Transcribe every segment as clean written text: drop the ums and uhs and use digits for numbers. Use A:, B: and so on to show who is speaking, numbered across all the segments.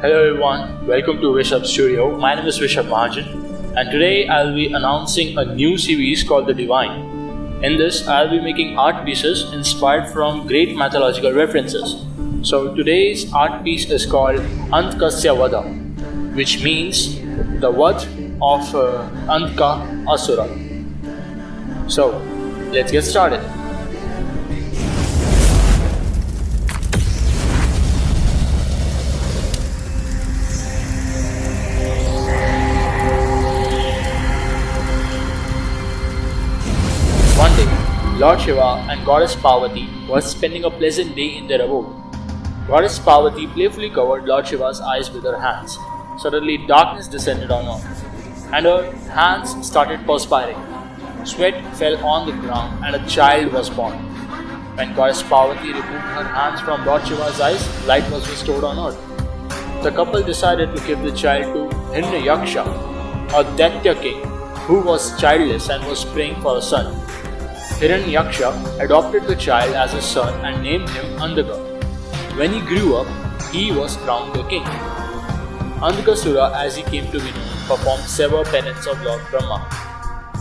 A: Hello everyone, welcome to Vishab's Studio. My name is Vishab Mahajan and today I'll be announcing a new series called The Divine. In this, I'll be making art pieces inspired from great mythological references. So today's art piece is called Andhakasya Vadha, which means the Vadha of Andhakasura. So let's get started. One day, Lord Shiva and Goddess Parvati were spending a pleasant day in their abode. Goddess Parvati playfully covered Lord Shiva's eyes with her hands. Suddenly, darkness descended on earth, and her hands started perspiring. Sweat fell on the ground, and a child was born. When Goddess Parvati removed her hands from Lord Shiva's eyes, light was restored on earth. The couple decided to give the child to Hiranyaksha, a Daitya king, who was childless and was praying for a son. Hiranyaksha adopted the child as his son and named him Andhaka. When he grew up, he was crowned the king. Andhakasura, as he came to be known, performed several penances of Lord Brahma.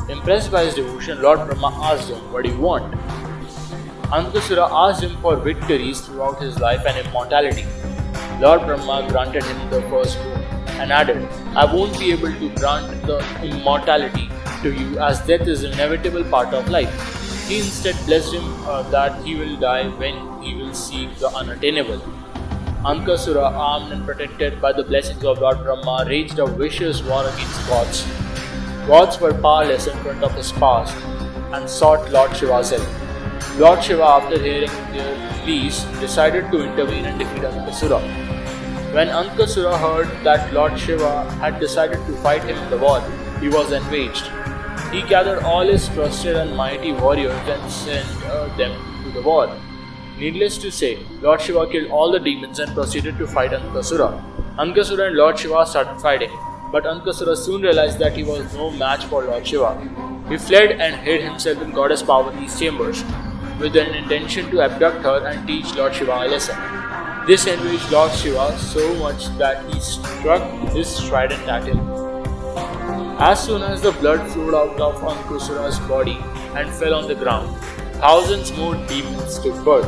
A: Impressed by his devotion, Lord Brahma asked him, "What do you want?" Andhakasura asked him for victories throughout his life and immortality. Lord Brahma granted him the first boon and added, "I won't be able to grant the immortality to you as death is an inevitable part of life." He instead blessed him that he will die when he will seek the unattainable. Andhakasura, armed and protected by the blessings of Lord Brahma, waged a vicious war against gods. Gods were powerless in front of his powers and sought Lord Shiva's help. Lord Shiva, after hearing their pleas, decided to intervene and defeat Andhakasura. When Andhakasura heard that Lord Shiva had decided to fight him in the war, he was enraged. He gathered all his trusted and mighty warriors and sent them to the war. Needless to say, Lord Shiva killed all the demons and proceeded to fight Andhakasura. Andhakasura and Lord Shiva started fighting, but Andhakasura soon realized that he was no match for Lord Shiva. He fled and hid himself in Goddess Parvati's chambers with an intention to abduct her and teach Lord Shiva a lesson. This enraged Lord Shiva so much that he struck his trident at him. As soon as the blood flowed out of Andhakasura's body and fell on the ground, thousands more demons took birth.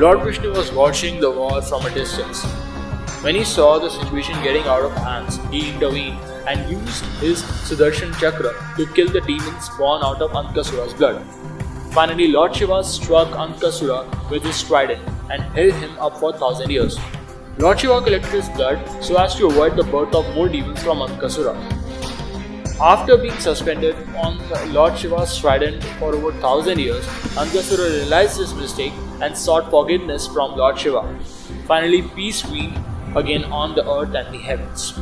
A: Lord Vishnu was watching the war from a distance. When he saw the situation getting out of hands, he intervened and used his sudarshan chakra to kill the demons born out of Andhakasura's blood. Finally, Lord Shiva struck Andhakasura with his trident and held him up for 1,000 years. Lord Shiva collected his blood so as to avoid the birth of more demons from Andhakasura. After being suspended on Lord Shiva's trident for over 1,000 years, Andhakasura realized his mistake and sought forgiveness from Lord Shiva. Finally, peace reigned again on the earth and the heavens.